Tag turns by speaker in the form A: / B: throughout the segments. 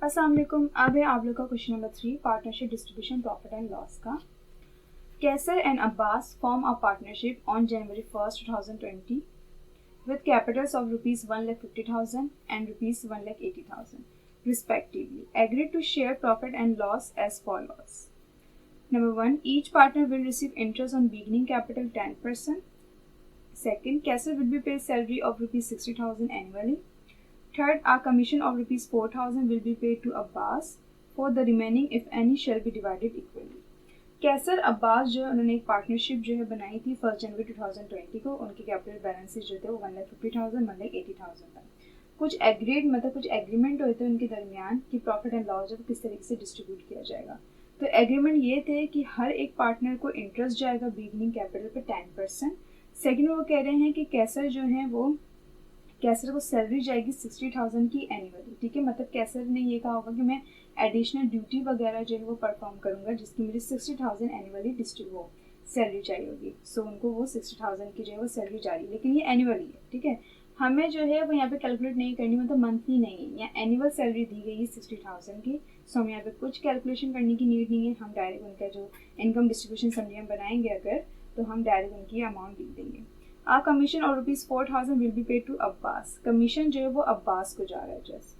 A: अस्सलाम वालेकुम। अब है आप लोग का question number 3, partnership distribution profit and loss का। Kaiser and Abbas form a partnership on January 1st, 2020 with capitals of rupees 1,50,000 and rupees 1,80,000 respectively, agreed to share profit and loss as follows. Number 1, each partner will receive interest on beginning capital 10%. Second, Kesar will be paid salary of rupees 60,000 annually. Third, a commission of rupees 4,000 will be paid to Abbas for the remaining, if any, shall be divided equally. कैसर अब्बास जो है उन्होंने एक partnership जो है बनाई थी 1 जनवरी 2020 को। उनके कैपिटल बैलेंसेस जो थे वो 1,50,000 1,80,000 था। कुछ एग्रीड मतलब कुछ एग्रीमेंट हुए थे उनके दरमियान कि प्रॉफिट एंड लॉस जो किस तरीके से डिस्ट्रीब्यूट किया जाएगा। तो एग्रीमेंट ये थे कि हर एक पार्टनर को इंटरेस्ट जाएगा बिगनिंग कैपिटल पे 10%। सेकेंड, वो कह रहे हैं कि कैसर जो है वो कैसर को सैलरी जाएगी 60,000 की एनुअली। ठीक है, मतलब कैसर ने ये कहा होगा कि मैं एडिशनल ड्यूटी वगैरह जो है वो परफॉर्म करूंगा जिसकी मुझे 60,000 एनुअली वो सैलरी चाहिए होगी। सो उनको वो 60,000 की जो है वो सैलरी जारी, लेकिन ये एनुअली है। ठीक है, हमें जो है वो यहाँ पे कैलकुलेट नहीं करनी, मतलब मंथली नहीं है, यहाँ एनुअल सैलरी दी गई है 60,000 की। सो हमें यहाँ पे कुछ कैलकुलेशन करने की नीड नहीं है। हम डायरेक्ट उनका जो इनकम डिस्ट्रीब्यूशन समरी हम बनाएंगे अगर, तो हम डायरेक्ट उनकी अमाउंट लिख देंगे। आ कमीशन और rupees 4,000 will be paid to Abbas. Commission जो है वो अब्बास को जा रहा है just.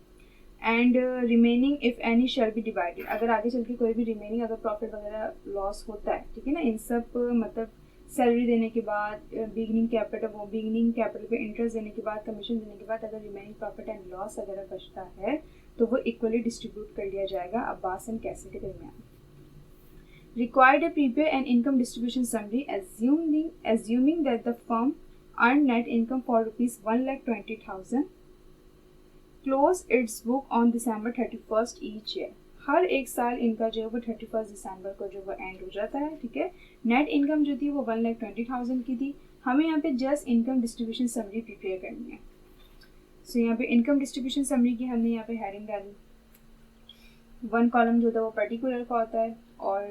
A: And remaining if any shall be divided. अगर आगे चल के कोई भी रिमेनिंग अगर प्रॉफिट वगैरह लॉस होता है, ठीक है ना, इन सब मतलब सैलरी देने के बाद, बिगनिंग कैपिटल पे इंटरेस्ट देने के बाद, कमीशन देने के बाद अगर रिमेनिंग प्रॉफिट एंड लॉस अगर बचता है तो वो इक्वली डिस्ट्रीब्यूट कर दिया जाएगा अब्बास एंड कैसर के दरमियान। Required a prepare an income distribution summary assuming that the firm earned net income for rupees 1,20,000, close its book on December 31st each year. हर एक साल इनका जो है वो 31 दिसंबर को जो वो एंड हो जाता है। ठीक है, नेट इनकम जो थी वो 1,20,000 की थी। हमें यहाँ पे just income distribution summary prepare करनी है। सो यहाँ पे इनकम डिस्ट्रीब्यूशन समरी की हमने यहाँ पे हेडिंग डाली। 1 कॉलम जो था वो पर्टिकुलर का होता है और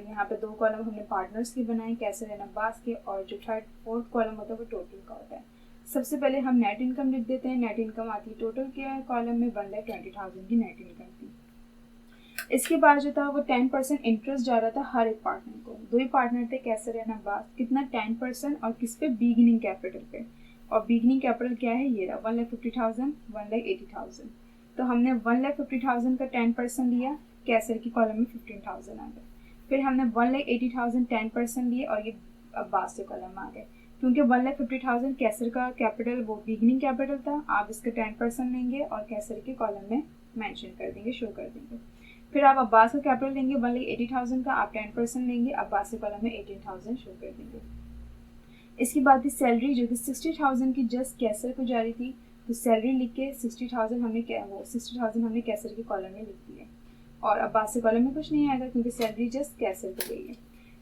A: यहाँ पे 2 कॉलम हमने पार्टनर्स के बनाए, कैसर एंड अब्बास के, और जो फोर्थ कॉलम होता है वो टोटल का होता है। सबसे पहले हम नेट इनकम लिख देते हैं। नेट इनकम आती है टोटल के कॉलम में 1,20,000 की नेट इनकम थी। इसके बाद जो था वो 10% इंटरेस्ट जा रहा था हर एक पार्टनर को। 2 ही पार्टनर थे, कैसर एंड अब्बास। कितना? 10%। और किस पे? बिगिनिंग कैपिटल पे। और बिगिनिंग कैपिटल क्या है? ये रहा 1,50,000 1,80,000। तो हमने 1,50,000 का 10% लिया, कैसर की कॉलम में 15,000 आ गए। फिर हमने 1,80,000 10% लिए और ये अब्बास के कॉलम आ गए। क्योंकि 1,50,000 कैसर का कैपिटल वो बिगिनिंग कैपिटल था, आप इसका 10% लेंगे और कैसर के कॉलम में मेंशन कर देंगे, शो कर देंगे। फिर आप अब्बास का कैपिटल लेंगे 1,80,000 का, आप 10% लेंगे, अब्बास के कॉलम में 18,000 शो कर देंगे। इसके बाद सैलरी जो कि 60,000 की जस्ट कैसर को जारी थी, तो सैलरी लिख के 60,000 हमने कैसर के कॉलम में लिख दिया और अब्बास के कॉलम में कुछ नहीं आएगा क्योंकि सैलरी जस्ट कैसर को गई है।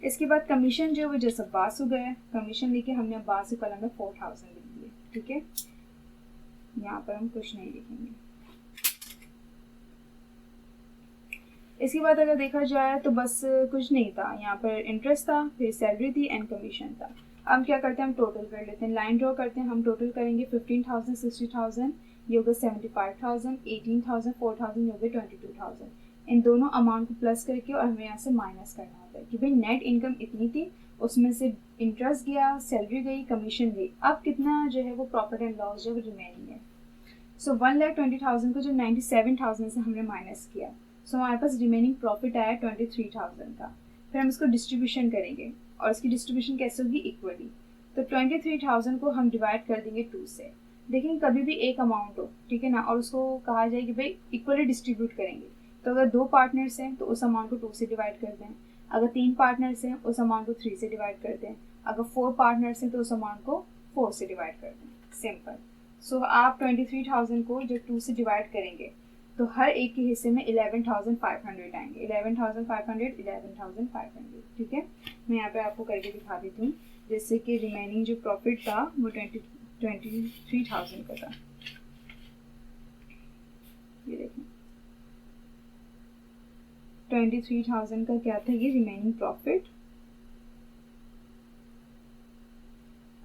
A: इसके बाद कमीशन जो वो जस्ट अब्बास को गया, कमीशन लिख के हमने अब्बास के कॉलम में 4,000 लिख दिए। ठीक है, यहाँ पर हम कुछ नहीं लिखेंगे। इसके बाद अगर देखा जाए तो बस कुछ नहीं था, यहाँ पर इंटरेस्ट था, फिर सैलरी थी एंड कमीशन था। अब क्या करते हैं, हम टोटल कर लेते हैं, लाइन ड्रॉ करते हैं। हम टोटल करेंगे 15,000 60,000, ये होगा 75,000, 18,000 4,000, ये हो गए 22,000। इन दोनों अमाउंट को प्लस करके और हमें यहाँ से माइनस करना होता है कि भाई नेट इनकम इतनी थी, उसमें से इंटरेस्ट गया, सैलरी गई, कमीशन गई, अब कितना जो है वो प्रॉफिट एंड लॉस जो रिमेनिंग है। सो 1,20,000 को जो 97,000 से हमने माइनस किया, सो हमारे पास रिमेनिंग प्रॉफिट आया 23,000 का। फिर हम इसको डिस्ट्रीब्यूशन करेंगे और इसकी डिस्ट्रीब्यूशन कैसे होगी? इक्वली। तो 23,000 को हम डिवाइड कर देंगे 2 से। लेकिन कभी भी एक अमाउंट हो, ठीक है ना, और उसको कहा जाए कि भाई इक्वली डिस्ट्रीब्यूट करेंगे, तो अगर 2 पार्टनर्स हैं तो उस अमाउंट को 2 से डिवाइड कर दें, अगर 3 पार्टनर्स हैं उस अमाउंट को 3 से डिवाइड कर दें, अगर 4 पार्टनर्स हैं तो उस अमाउंट को 4 से डिवाइड कर दें। सिंपल। सो आप 23,000 को जब 2 से डिवाइड करेंगे तो हर एक के हिस्से में 11,500 आएंगे। 11,500। ठीक है, मैं यहाँ पे आपको करके दिखा देती हूँ, जैसे कि रिमेनिंग जो प्रॉफिट था वो 23,000 का था। ये देखें 23,000 का क्या था, ये रिमेनिंग प्रॉफिट।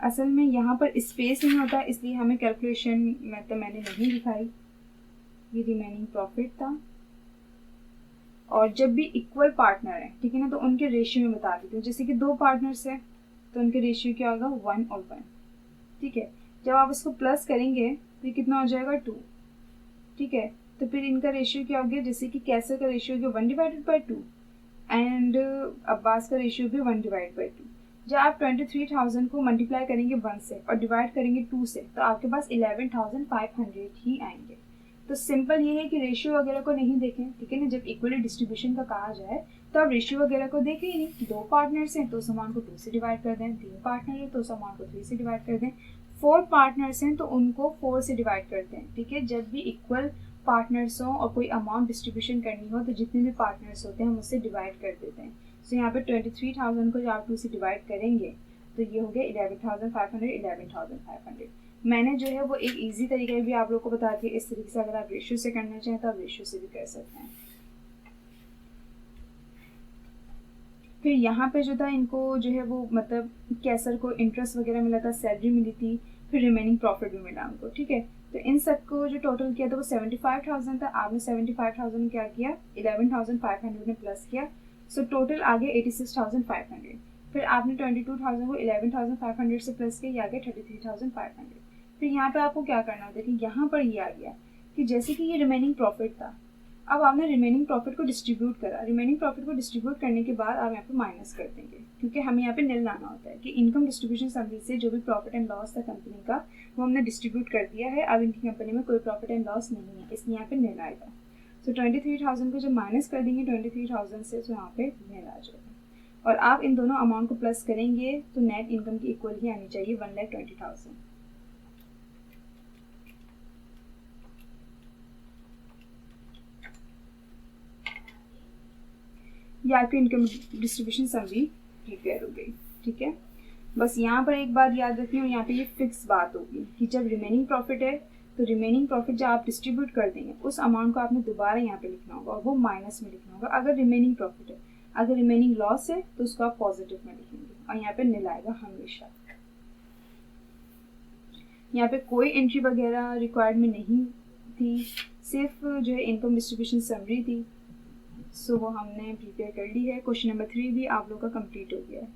A: असल में यहाँ पर स्पेस नहीं होता इसलिए हमें कैलकुलेशन मतलब मैंने नहीं दिखाई। ये रिमेनिंग प्रॉफिट था और जब भी इक्वल पार्टनर है, ठीक है ना, तो उनके रेशियो में बता देती हूँ। जैसे कि 2 पार्टनर्स हैं तो उनके रेशियो क्या होगा, 1 और 1, ठीक है। जब आप इसको प्लस करेंगे तो ये कितना हो जाएगा, 2, ठीक है। तो फिर इनका रेशियो क्या हो गया, जैसे कि कैसर का रेशियो हो गया 1/2 एंड अब्बास का रेशियो भी 1/2। जब आप 23,000 को मल्टीप्लाई करेंगे 1 से और डिवाइड करेंगे 2 से तो आपके पास 11,500 ही आएंगे। तो सिंपल ये है कि रेशियो वगैरह को नहीं देखें, ठीक है ना। जब इक्वली डिस्ट्रीब्यूशन का कहा जाए तो आप रेशियो वगैरह को देखें ही नहीं। 2 पार्टनर्स हैं तो उस अमाउंट को 2 से डिवाइड कर दें, 3 पार्टनर है तो उस अमाउंट को 3 से डिवाइड कर दें, 4 पार्टनर्स हैं तो उनको 4 से डिवाइड करते हैं, ठीक है। जब भी इक्वल पार्टनर्स हों और कोई अमाउंट डिस्ट्रीब्यूशन करनी हो तो जितने भी पार्टनर्स होते हैं हम उससे डिवाइड कर देते हैं। तो यहाँ पे 23,000 को जब आप 2 से डिवाइड करेंगे तो ये हो गया 11,500। मैंने जो है वो एक इजी तरीका भी आप लोग को बता दिया। इस तरीके से अगर आप रेशियो से करना चाहें तो आप रेशियो से भी कर सकते हैं। फिर यहाँ पे जो था इनको जो है वो मतलब कैसर को इंटरेस्ट वगैरह मिला था, सैलरी मिली थी, फिर रिमेनिंग प्रॉफिट भी मिला उनको, ठीक है। तो इन सबको जो टोटल किया था वो 75,000 था। आपने 75,000 क्या किया, 11,500 में प्लस किया, सो टोटल आ गया 86,500। फिर आपने 22,000 को 11,500 से प्लस किया, ये आ गया 33,500। फिर यहाँ पे आपको क्या करना होता है कि यहाँ पर ये आ गया कि जैसे कि ये रिमेनिंग प्रॉफिट था, अब आपने रिमेनिंग प्रॉफिट को डिस्ट्रीब्यूट करा। रिमेनिंग प्रॉफिट को डिस्ट्रीब्यूट करने के बाद आप यहाँ पे माइनस कर देंगे, क्योंकि हमें यहाँ पे निल लाना होता है कि इनकम डिस्ट्रीब्यूशन समरी से जो भी प्रॉफिट एंड लॉस था कंपनी का वो हमने डिस्ट्रीब्यूट कर दिया है। अब इनकी कंपनी में कोई प्रॉफिट एंड लॉस नहीं है, इसलिए यहाँ पे निल आएगा। सो 23,000 को जब माइनस कर देंगे 23,000 से तो यहाँ पे निल आ जाएगा। और आप इन दोनों अमाउंट को प्लस करेंगे तो नेट इनकम की इक्वल ही आनी चाहिए, 1,20,000। ये आपकी इनकम डिस्ट्रीब्यूशन समरी प्रिपेयर हो गई, ठीक है। बस यहाँ पर एक बात याद रखनी और यहाँ पे ये फिक्स बात होगी कि जब रिमेनिंग प्रॉफिट है तो रिमेनिंग प्रॉफिट जब आप डिस्ट्रीब्यूट कर देंगे उस अमाउंट को आपने दोबारा यहाँ पे लिखना होगा और वो माइनस में लिखना होगा अगर रिमेनिंग प्रॉफिट है। अगर रिमेनिंग लॉस है तो उसको आप पॉजिटिव में लिखेंगे और यहाँ पे निल आएगा हमेशा। यहाँ पे कोई एंट्री वगैरह रिक्वायर्ड में नहीं थी, सिर्फ जो है इनकम डिस्ट्रीब्यूशन समरी थी। सो वो हमने प्रिपेयर कर ली है। क्वेश्चन नंबर 3 भी आप लोग का कंप्लीट हो गया है।